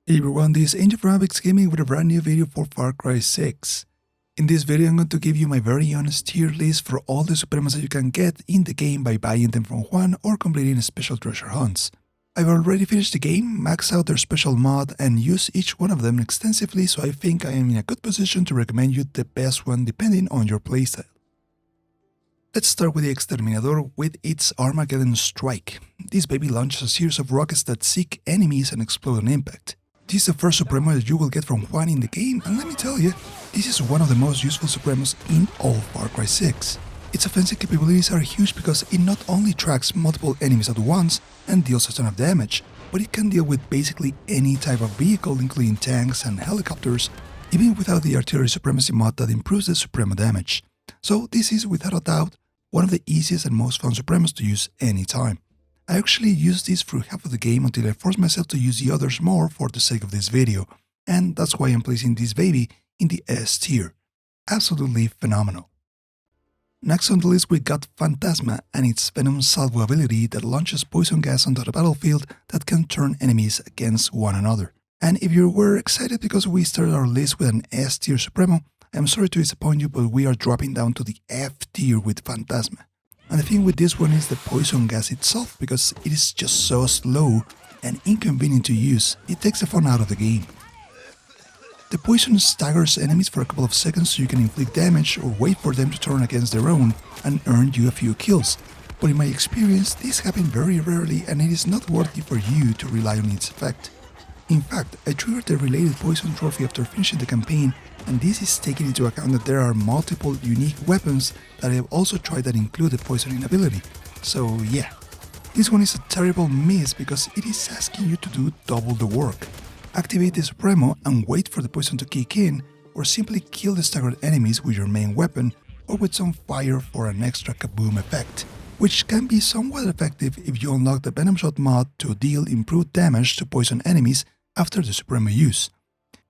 Hey everyone, this is Angel from Apex Gaming with a brand new video for Far Cry 6. In this video I'm going to give you my very honest tier list for all the Supremos that you can get in the game by buying them from Juan or completing special treasure hunts. I've already finished the game, maxed out their special mod and used each one of them extensively, so I think I am in a good position to recommend you the best one depending on your playstyle. Let's start with the Exterminador with its Armageddon Strike. This baby launches a series of rockets that seek enemies and explode on impact. This is the first Supremo that you will get from Juan in the game, and let me tell you, this is one of the most useful Supremos in all Far Cry 6. Its offensive capabilities are huge because it not only tracks multiple enemies at once and deals a ton of damage, but it can deal with basically any type of vehicle including tanks and helicopters, even without the artillery supremacy mod that improves the Supremo damage. So this is without a doubt one of the easiest and most fun Supremos to use anytime. I actually used this through half of the game until I forced myself to use the others more for the sake of this video, and that's why I'm placing this baby in the S tier. Absolutely phenomenal. Next on the list we got Fantasma and its Venom Salvo ability that launches poison gas onto the battlefield that can turn enemies against one another. And if you were excited because we started our list with an S tier Supremo, I'm sorry to disappoint you, but we are dropping down to the F tier with Fantasma. And the thing with this one is the poison gas itself, because it is just so slow and inconvenient to use, it takes the fun out of the game. The poison staggers enemies for a couple of seconds so you can inflict damage or wait for them to turn against their own and earn you a few kills, but in my experience this happens very rarely and it is not worthy for you to rely on its effect. In fact, I triggered the related poison trophy after finishing the campaign, and this is taking into account that there are multiple unique weapons that I have also tried that include the poisoning ability. So yeah, this one is a terrible miss because it is asking you to do double the work. Activate the Supremo and wait for the poison to kick in, or simply kill the staggered enemies with your main weapon or with some fire for an extra kaboom effect, which can be somewhat effective if you unlock the Venom Shot mod to deal improved damage to poison enemies after the Supremo use.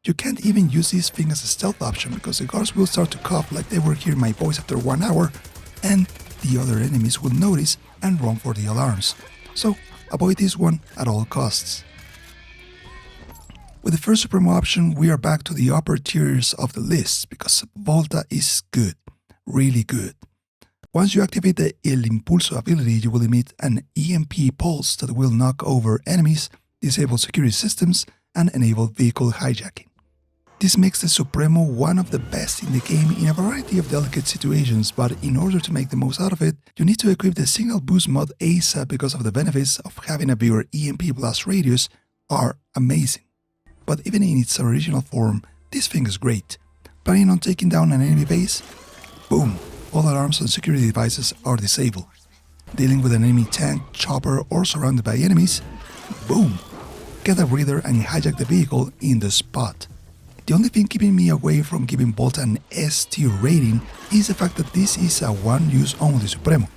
You can't even use this thing as a stealth option because the guards will start to cough like they were hearing my voice after 1 hour, and the other enemies will notice and run for the alarms. So avoid this one at all costs. With the first Supremo option, we are back to the upper tiers of the list because Volta is good, really good. Once you activate the El Impulso ability, you will emit an EMP pulse that will knock over enemies, disable security systems, and enable vehicle hijacking. This makes the Supremo one of the best in the game in a variety of delicate situations, but in order to make the most out of it, you need to equip the Signal Boost mod ASAP because of the benefits of having a bigger EMP blast radius are amazing. But even in its original form, this thing is great. Planning on taking down an enemy base? Boom! All alarms and security devices are disabled. Dealing with an enemy tank, chopper, or surrounded by enemies? Boom! Get a breather and hijack the vehicle in the spot. The only thing keeping me away from giving Volta an S tier rating is the fact that this is a one-use only Supremo.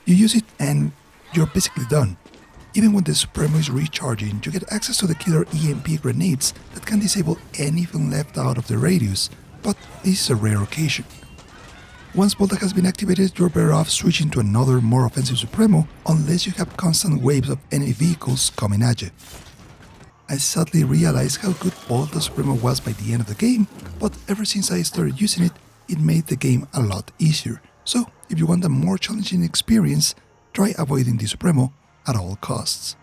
You use it and you're basically done. Even when the Supremo is recharging, you get access to the killer EMP grenades that can disable anything left out of the radius, but this is a rare occasion. Once Volta has been activated, you're better off switching to another more offensive Supremo unless you have constant waves of enemy vehicles coming at you. I sadly realized how good Volta Supremo was by the end of the game, but ever since I started using it, it made the game a lot easier. So if you want a more challenging experience, try avoiding the Supremo at all costs.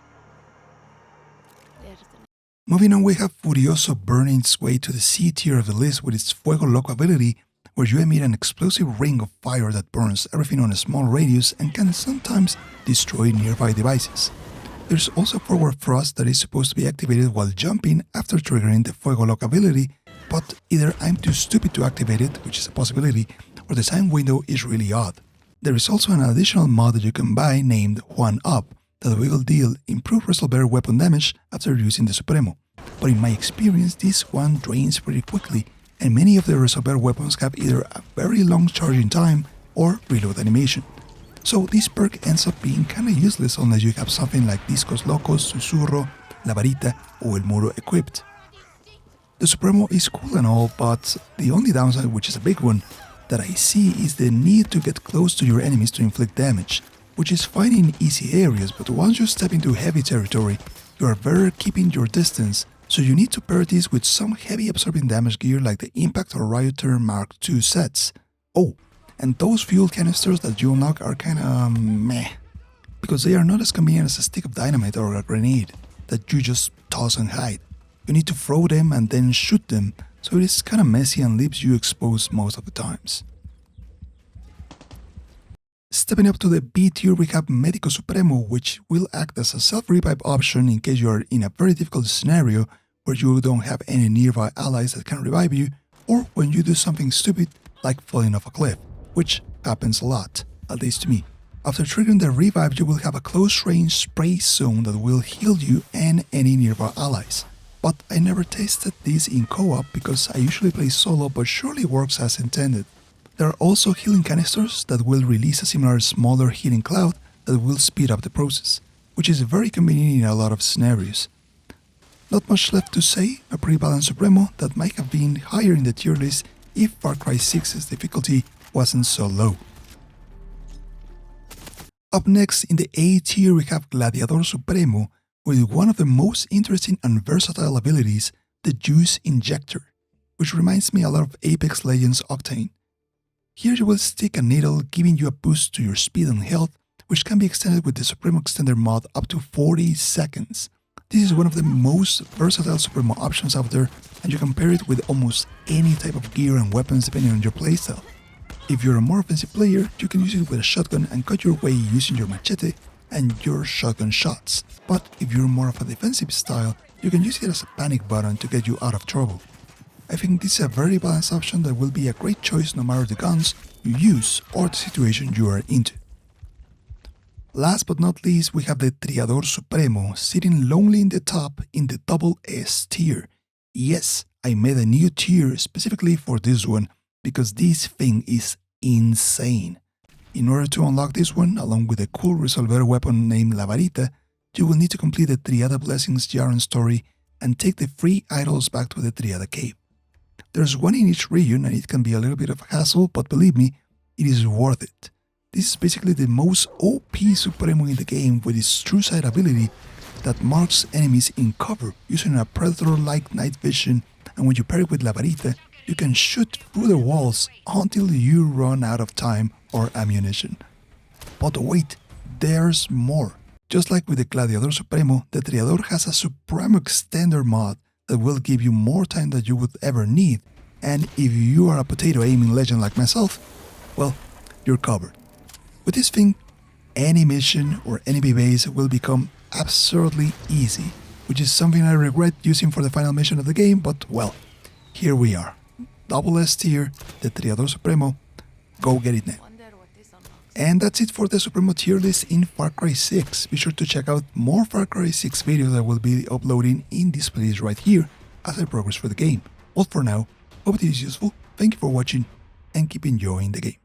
Moving on, we have Furioso burning its way to the C tier of the list with its Fuego Loco ability, where you emit an explosive ring of fire that burns everything on a small radius and can sometimes destroy nearby devices. There's also forward thrust that is supposed to be activated while jumping after triggering the Fuego Loco ability, but either I'm too stupid to activate it, which is a possibility, or the time window is really odd. There is also an additional mod that you can buy named Juan Up that will deal improved resolver weapon damage after using the Supremo, but in my experience this one drains pretty quickly, and many of the resolver weapons have either a very long charging time or reload animation. So this perk ends up being kinda useless unless you have something like Discos Locos, Susurro, La Varita, or El Muro equipped. The Supremo is cool and all, but the only downside, which is a big one, that I see is the need to get close to your enemies to inflict damage, which is fine in easy areas, but once you step into heavy territory, you are better keeping your distance So you need to pair this with some heavy absorbing damage gear like the Impact or Rioter Mark II sets. Oh, and those fuel canisters that you unlock are kinda meh, because they are not as convenient as a stick of dynamite or a grenade that you just toss and hide. You need to throw them and then shoot them, so it is kinda messy and leaves you exposed most of the times. Stepping up to the B tier, we have Medico Supremo, which will act as a self-revive option in case you are in a very difficult scenario where you don't have any nearby allies that can revive you, or when you do something stupid like falling off a cliff, which happens a lot, at least to me. After triggering the revive, you will have a close-range spray zone that will heal you and any nearby allies. But I never tested this in co-op because I usually play solo, but surely works as intended. There are also healing canisters that will release a similar smaller healing cloud that will speed up the process, which is very convenient in a lot of scenarios. Not much left to say, a pretty balanced Supremo that might have been higher in the tier list if Far Cry 6's difficulty wasn't so low. Up next in the A tier we have Gladiador Supremo with one of the most interesting and versatile abilities, the Juice Injector, which reminds me a lot of Apex Legends Octane. Here you will stick a needle giving you a boost to your speed and health, which can be extended with the Supremo Extender mod up to 40 seconds. This is one of the most versatile Supremo options out there, and you can pair it with almost any type of gear and weapons depending on your playstyle. If you're a more offensive player, you can use it with a shotgun and cut your way using your machete and your shotgun shots. But if you're more of a defensive style, you can use it as a panic button to get you out of trouble. I think this is a very balanced option that will be a great choice no matter the guns you use or the situation you are into. Last but not least, we have the Triador Supremo sitting lonely in the top in the double S tier. Yes, I made a new tier specifically for this one because this thing is insane. In order to unlock this one, along with a cool resolver weapon named La Varita, you will need to complete the Triada Blessings Jaren story and take the free idols back to the Triada Cave. There's one in each region and it can be a little bit of a hassle, but believe me, it is worth it. This is basically the most OP Supremo in the game with its true sight ability that marks enemies in cover using a predator-like night vision, and when you pair it with La Varita, you can shoot through the walls until you run out of time or ammunition. But wait, there's more. Just like with the Gladiador Supremo, the Triador has a Supremo Extender mod that will give you more time than you would ever need, and if you are a potato aiming legend like myself, well, you're covered. With this thing, any mission or enemy base will become absurdly easy, which is something I regret using for the final mission of the game, but well, here we are. Double S tier, the Triador Supremo, go get it now. And that's it for the Supremo tier list in Far Cry 6. Be sure to check out more Far Cry 6 videos I will be uploading in this playlist right here as I progress through the game. But for now, hope it is useful, thank you for watching, and keep enjoying the game.